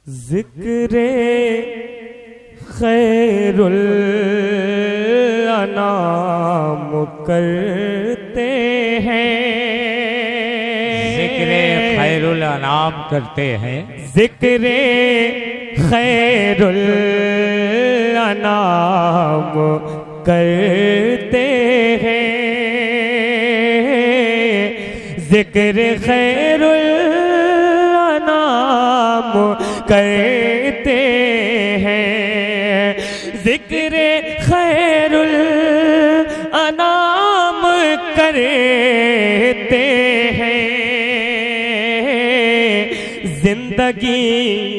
ज़िक्रे खैरुल अनाम करते हैं, ज़िक्रे खैरुल अनाम करते हैं, ज़िक्रे खैरुल अनाम करते हैं, ज़िक्र खैरुल अनाम करते हैं, ज़िक्र खैरुल अनाम करते हैं, जिंदगी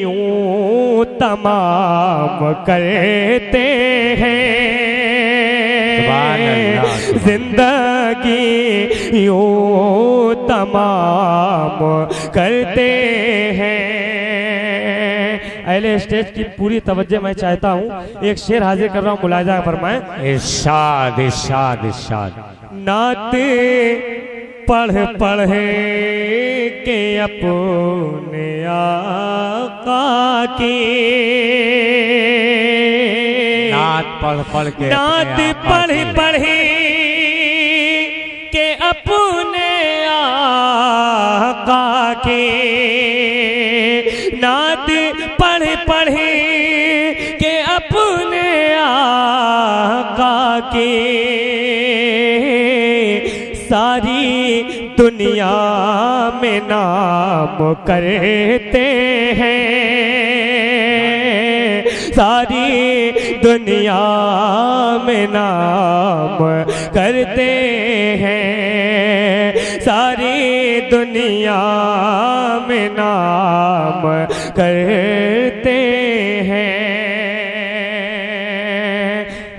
यूं तमाम करते हैं, जिंदगी यूं तमाम करते हैं। अहले स्टेज की पूरी तवज्जो मैं चाहता हूँ, एक शेर हाजिर कर रहा हूँ, मुलाहिजा फरमाएं। इरशाद इरशाद इरशाद। नात पढ़ पढ़ के अपने आका की, नात पढ़ पढ़ के, नात पढ़ पढ़ के अपने आका की, नात पढ़ पढ़ के अपने आका की, सारी दुनिया में नाम करते हैं, सारी दुनिया में नाम करते हैं, सारी दुनिया में नाम करते हैं।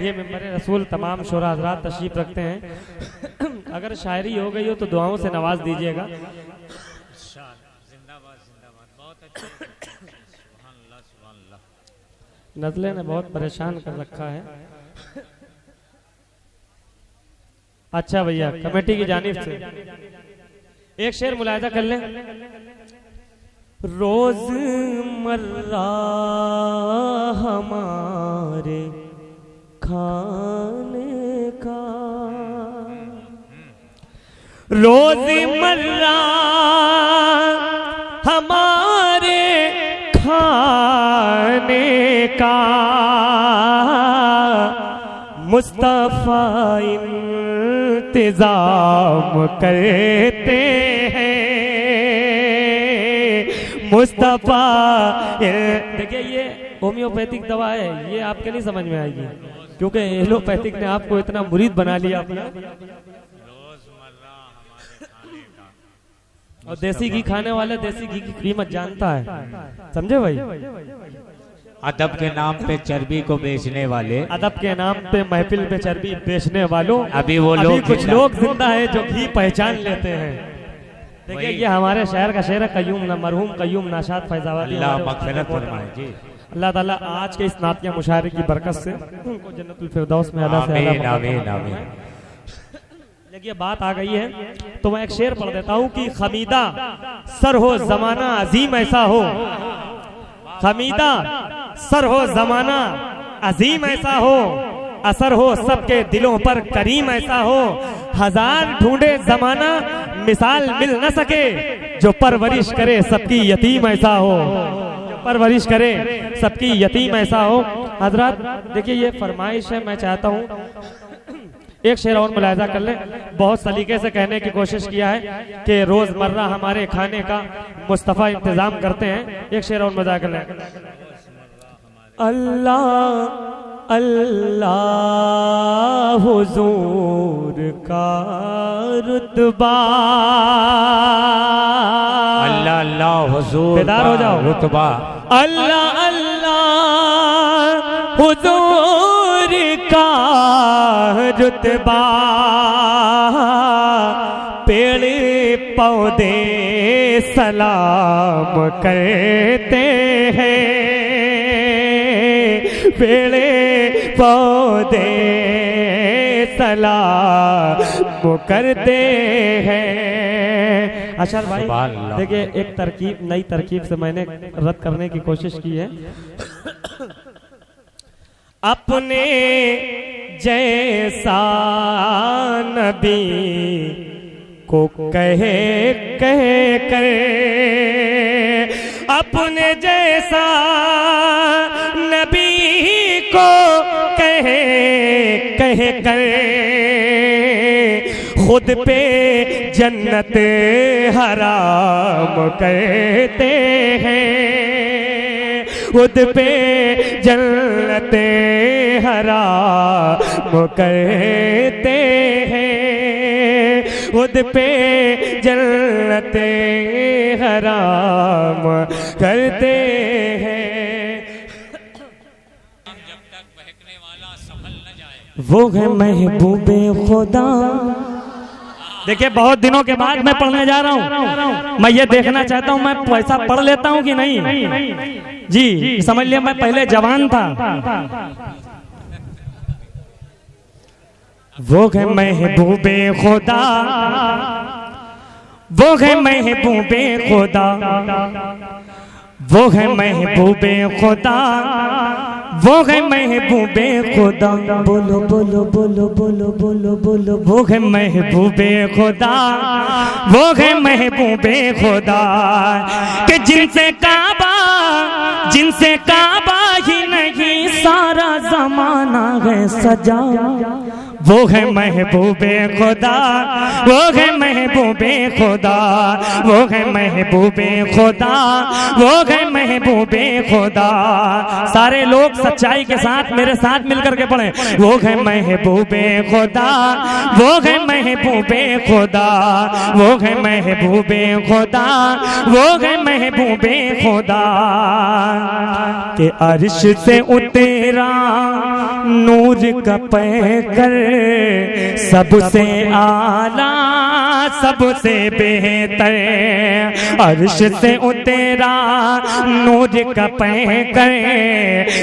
ये मेंबर रसूल तमाम शोरा हज़रात तशरीफ रखते हैं। अगर शायरी हो गई हो तो दुआओं से नवाज दीजिएगा। नज़ले ने बहुत परेशान कर रखा है। अच्छा भैया, कमेटी की जानिब से एक शेर मुलाहिजा कर लें। रोज़मर्रा हमारे खाने का, रोज़मर्रा हमारे खाने का, मुस्तफ़ा इंतज़ाम करते हैं, मुस्तफ़ा। देखिए ये होम्योपैथिक दवा है, ये आपके नहीं समझ में आएगी, क्योंकि एलोपैथिक ने आपको इतना मुरीद बना लिया अपना। और देसी घी खाने वाला देसी घी की कीमत जानता है, समझे भाई। अदब के नाम पे चर्बी को बेचने वाले, अदब के नाम पे महफिल पे चर्बी बेचने वालों, अभी वो लोग, कुछ लोग जिंदा है जो घी पहचान लेते हैं। देखिए ये हमारे शहर का शेर है, कयूम मरहूम कयूम नाशाद फैजाबादी, अल्लाह मग़फ़िरत फरमाए जी। अल्लाह ताला आज के इस नातिया मुशायरे की बरकत से उनको जन्नतुल फिरदौस में अदा से अदा। आमीन आमीन। देखिए बात आ गई है तो मैं एक शेर पढ़ देता हूँ कि खमीदा सर हो जमाना अजीम ऐसा हो, खमीदा सर हो जमाना अजीम ऐसा हो, असर हो सबके दिलों पर करीम ऐसा हो, हजार ढूंढे जमाना मिसाल मिल न सके, जो परवरिश करे सबकी यतीम ऐसा हो, जो परवरिश करे सबकी यतीम ऐसा हो। हजरत देखिए ये फरमाइश है, मैं चाहता हूँ एक शेर और मुलाहिजा कर ले। बहुत सलीके से कहने की कोशिश किया है कि रोजमर्रा हमारे खाने का मुस्तफ़ा इंतजाम करते हैं। एक शेर और मजा कर ले। अल्लाह अल्लाह हुजूर का रुतबा, अल्लाह अल्लाह हुजूर बेदार हो जाओ, रुतबा, अल्लाह अल्लाह हुजूर का रुतबा, पेड़ पौधे सलाम करते हैं, पेड़ पौधे सलाम करते हैं। अशर भाई सुभान अल्लाह। देखिए, एक तरकीब, नई तरकीब से मैंने रद्द करने की कोशिश की है। अपने जैसा नबी को कहे कर, अपने जैसा नबी को कहे कर, खुद पे जन्नत हराम करते हैं, खुद पे जन्नत हराम करते हैं, खुद पे जन्नत हराम करते हैं। जब तक बहकने वाला संभल न जाए, वो है महबूबे खुदा। देखिए, बहुत दिनों के बाद मैं पढ़ने जा रहा हूँ। मैं ये देखना चाहता हूँ मैं पैसा पढ़ लेता हूँ कि नहीं। जी समझ लिया, मैं पहले जवान था। वो है महबूबे खुदा, वो है महबूबे खुदा, वो है महबूबे खुदा, वो है महबूबे खुदा। बोलो बोलो बोलो बोलो बोलो बोलो, वो है महबूबे खुदा, वो है महबूबे खुदा, कि जिनसे काबा ही नहीं सारा जमाना है सजा। वो है महबूबे खुदा, वो है महबूबे खुदा, वो है महबूबे खुदा, वो है महबूबे खुदा। सारे लोग सच्चाई के साथ मेरे साथ मिलकर के पढ़ें। वो है महबूबे खुदा, वो है महबूबे खुदा, वो है महबूबे खुदा, वो है महबूबे खुदा, के अर्श से उतरा नूर का पैकर, सबसे आला सबसे बेहतर, अर्श से उतरा नूर का पैकर,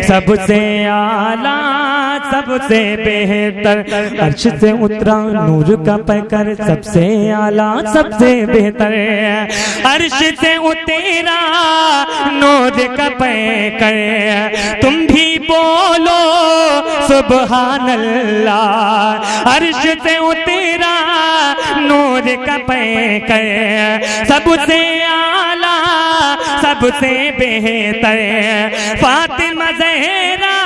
सबसे आला सबसे बेहतर, अर्श से उतरा नूर का पैकर, सबसे आला सबसे बेहतर, अर्श से उतरा नूर का पैकर। तुम भी बोलो सुभान अल्लाह, अर्श से उतरा नूर का पैकर, सबसे आला सबसे बेहतर, फातिमा ज़हरा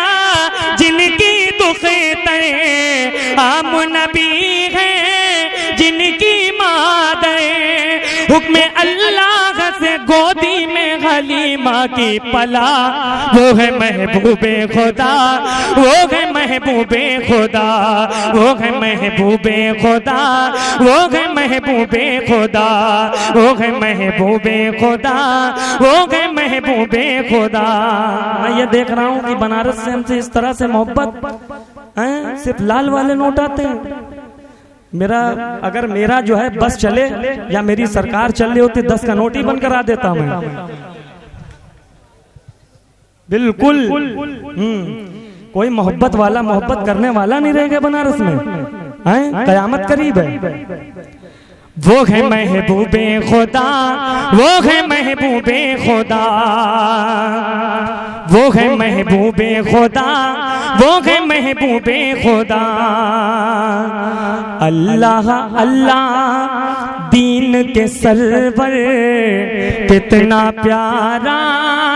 जिनकी दुख्तर, आम नबी है जिनकी मादर, हुक्म अल्लाह से गोदी में हलीमा की पला। वो है महबूबे खुदा, वो है महबूबे खुदा, वो है महबूबे खुदा, वो है महबूबे खुदा, वो है महबूबे खुदा, वो है महबूबे खुदा। मैं ये देख रहा हूँ कि बनारस से हमसे इस तरह से मोहब्बत है, सिर्फ लाल वाले नोट आते हैं। अगर मेरा जो है बस चले या मेरी सरकार चल रही होती 10 का नोट ही बंद करा देता मैं, बिल्कुल। कोई मोहब्बत वाला, मोहब्बत करने वाला नहीं रहेगा बनारस में, हैं? कयामत करीब है। वो है महबूबे खुदा, वो है महबूबे खुदा, वो है महबूबे खुदा, वो है महबूबे खुदा। अल्लाह अल्लाह दीन के सरवर, कितना प्यारा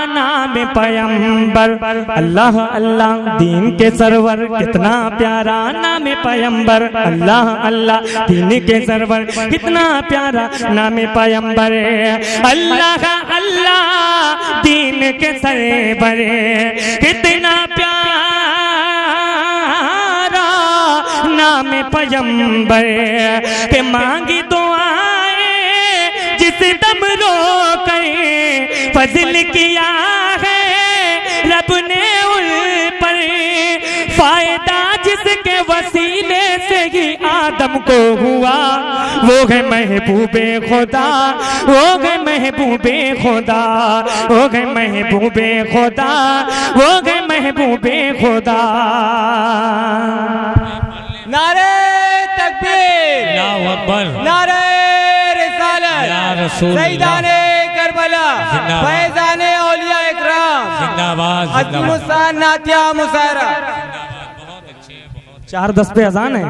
नाम पैगंबर। अल्लाह अल्लाह दीन के सरवर, कितना प्यारा नाम पैगंबर। अल्लाह अल्लाह दीन के सरवर, कितना प्यारा नाम पैगंबर। अल्लाह अल्लाह दीन के सरवर, कितना प्यारा नाम पैगंबर। के मांगी दुआएं जिस दम रो कर, फजल किया है रब ने उन पर, फायदा जिसके वसीले से ही आदम को हुआ। वो है महबूबे खुदा, वो है महबूबे खुदा, वो है महबूबे खुदा, वो है महबूबे खुदा। नारे तकबीर, अल्लाहू अकबर, नारे रिसालत, नारे रसूल सईदाने करबला, जिंदाबाद। फैजाने औलिया इकराम, जिंदाबाद जिंदाबाद। अज़ीमुस्सान नातिया मुसायरा। 4:10 पे अजान है।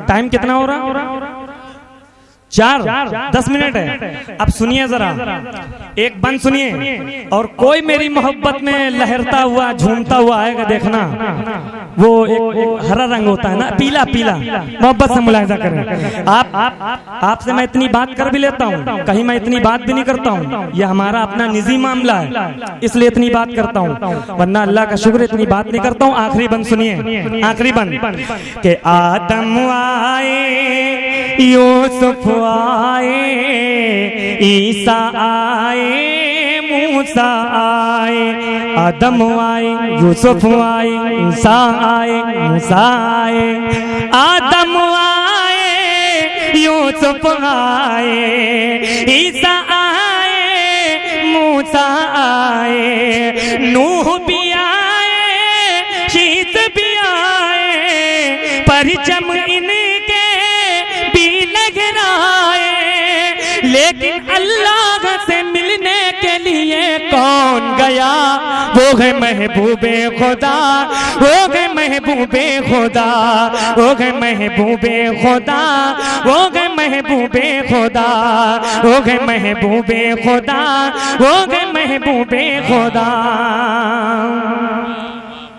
टाइम कितना हो रहा? 4:10 है। अब सुनिए जरा, एक बंद सुनिए, और कोई मेरी मोहब्बत में लहरता हुआ झूमता हुआ आएगा, देखना। वो एक हरा रंग होता है ना, पीला पीला, मोहब्बत से मुलाहिजा करें। आपसे मैं इतनी बात कर भी लेता हूँ, कहीं मैं इतनी बात भी नहीं करता हूँ, ये हमारा अपना निजी मामला है, इसलिए इतनी बात करता हूँ, वरना अल्लाह का शुक्र इतनी बात नहीं करता हूँ। आखिरी बंद सुनिए, आखिरी बंद के आदम आए, यूसुफ आए, ईसा आए, मूसा आए, आदम आए, यूसुफ आए, ईसा आए, मूसा आए, आदम आए, यूसुफ आए, ईसा आए, मूसा आए, नूह भी आए, शीत भी आए, परचम इनके भी लहराए, लेकिन अल्लाह से मिलने के लिए कौन गया? वो है महबूबे खुदा, वो है महबूबे खुदा, वो है महबूबे खुदा, वो है महबूबे खुदा, वो है महबूबे खुदा, वो है महबूबे खुदा।